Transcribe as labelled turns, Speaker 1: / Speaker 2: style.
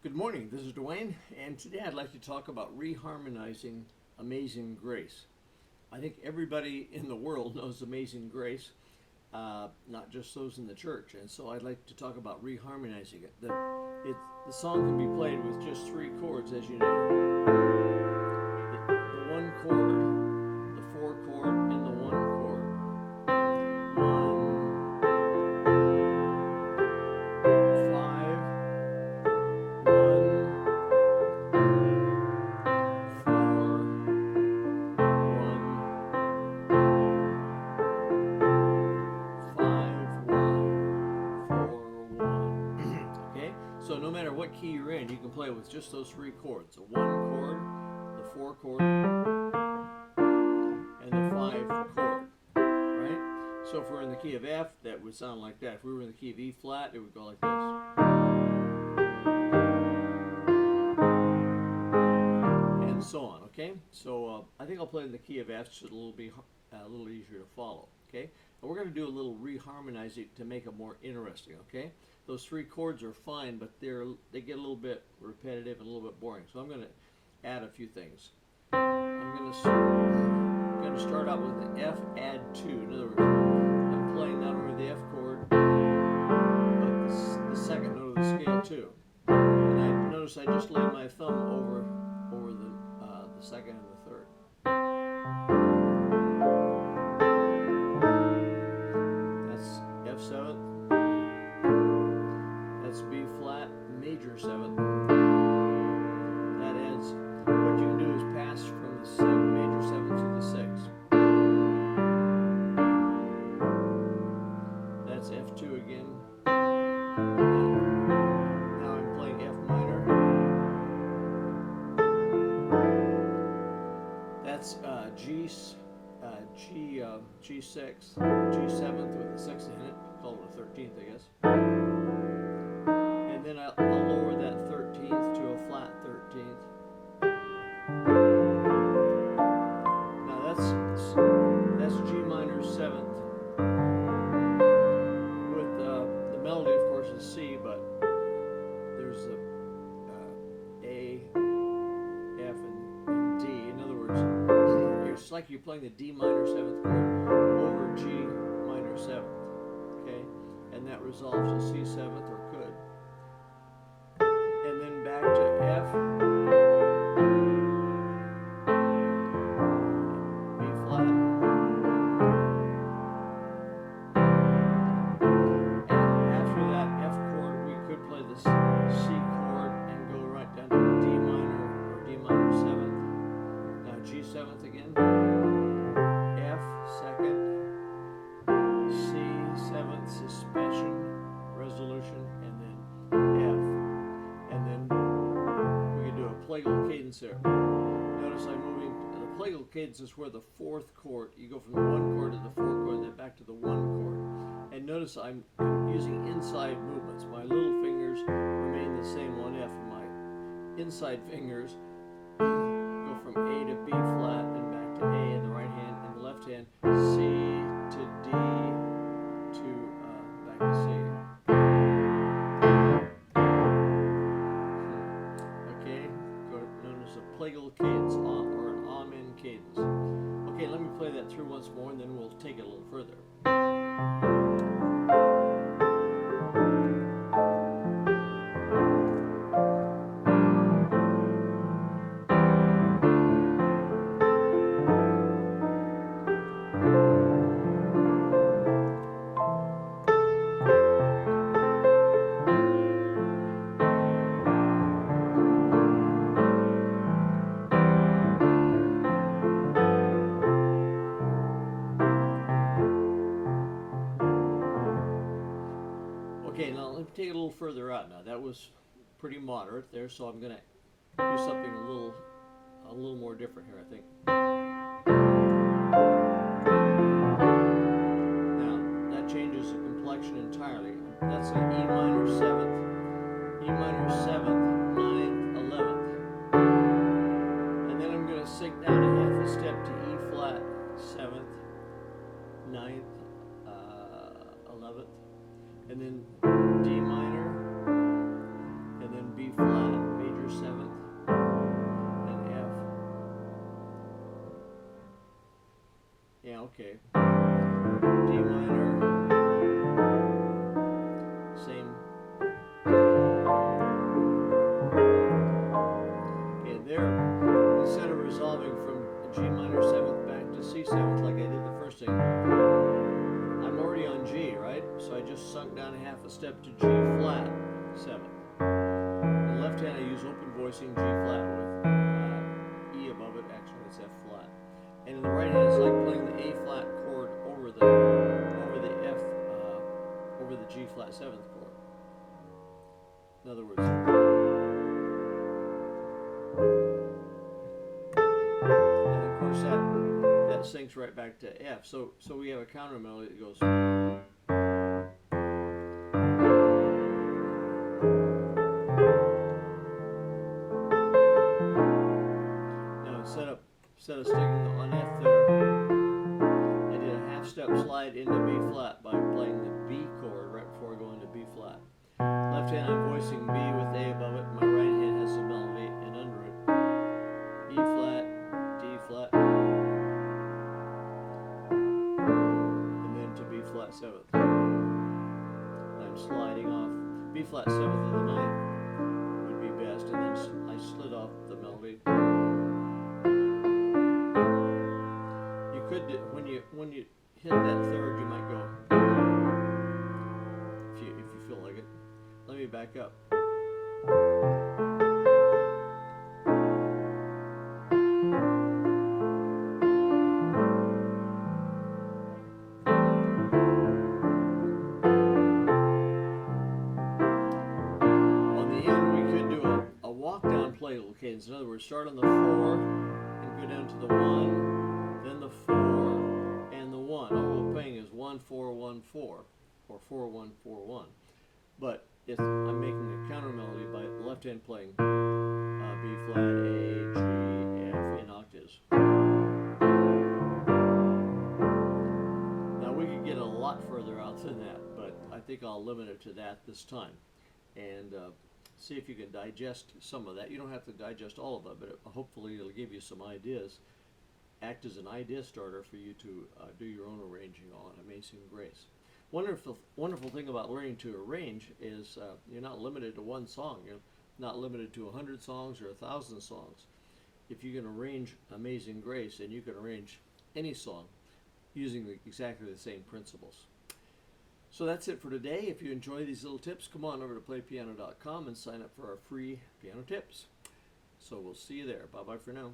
Speaker 1: Good morning, this is Dwayne, and today I'd like to talk about reharmonizing Amazing Grace. I think everybody in the world knows Amazing Grace, not just those in the church, and so I'd like to talk about reharmonizing it. The song can be played with just three chords, as you know. The one chord, the four chord, and the one chord. So no matter what key you're in, you can play with just those three chords. The one chord, the four chord, and the five chord, right? So if we're in the key of F, that would sound like that. If we were in the key of E flat, it would go like this. And so on, okay? So I think I'll play in the key of F so it'll be a little easier to follow, okay? And we're going to do a little reharmonizing to make it more interesting, okay? Those three chords are fine, but they get a little bit repetitive and a little bit boring. So I'm going to add a few things. I'm going to start out with the F add 2. In other words, I'm playing not only the F chord, but the second note of the scale too. And I notice I just lay my thumb over the second and the third. That's F7th. That's B flat major 7th. That adds, what you can do is pass from the major 7th to the 6th. That's F2 again. Now I'm playing F minor. That's G6, G7th with the 6th in it. Call it a 13th, I guess. And then I'll lower that 13th to a flat 13th. Now that's G minor 7th. With the melody, of course, is C, but there's the A, F, and D. In other words, it's like you're playing the D minor 7th chord over G minor 7th. Okay, and that resolves to C 7th or could. And then back to F, B flat, and after that F chord we could play the C chord and go right down to D minor or D minor 7th. Now G 7th again, F 2nd, C 7th suspension, resolution, and then F. And then we can do a plagal cadence there. Notice I'm moving, the plagal cadence is where the fourth chord, you go from the one chord to the fourth chord, then back to the one chord. And notice I'm using inside movements. My little fingers remain the same on F, and my inside fingers go from A to B flat, and back to A in the right hand, and the left hand, C to D, back to C. Okay, known as a plagal cadence or an amen cadence. Okay, let me play that through once more and then we'll take it a little further. Okay, now let me take it a little further out now. That was pretty moderate there, so I'm going to do something a little more different here, I think. Now, that changes the complexion entirely. That's an E minor 7th, E minor 7th, 9th, 11th. And then I'm going to sink down a half a step to E flat 7th, 9th, 11th. And then D minor, and then B flat, Okay. D minor. Same. Okay, there, instead of resolving from G minor 7th back to C 7th like I did the first thing, I'm already on G, right? So I just sunk down half a step to G flat 7th. In the left hand I use open voicing G flat with E above it. Actually it's F flat. And in the right hand it's like playing the A flat chord over the F over the G flat 7th chord. In other words, and of course that sinks right back to F. So we have a counter melody that goes. Now instead of sticking on F there, I did a half step slide into B flat by playing the B chord right before going to B flat. Left hand I'm voicing B with A above it. My right hand has the melody, and under it, E flat, D flat, and then to B flat 7th. And I'm sliding off B flat 7th of the 9th would be best, and then I slid off the melody. You could do, when you hit that third, you might go if you feel like it. Let me back up. On the end, we could do a walk down playable cadence. In other words, start on the 4 and go down to the 1, then the 4 and the 1. All we're playing is 1 4 1 4 or 4 1 4 1. But I'm making a counter melody by the left hand playing B flat, A, G, F in octaves. Now we could get a lot further out than that, but I think I'll limit it to that this time. And see if you can digest some of that. You don't have to digest all of it, but hopefully it'll give you some ideas. Act as an idea starter for you to do your own arranging on Amazing Grace. Wonderful thing about learning to arrange is you're not limited to one song. You're not limited to 100 songs or 1,000 songs. If you can arrange Amazing Grace, and you can arrange any song using exactly the same principles. So that's it for today. If you enjoy these little tips, come on over to playpiano.com and sign up for our free piano tips. So we'll see you there. Bye-bye for now.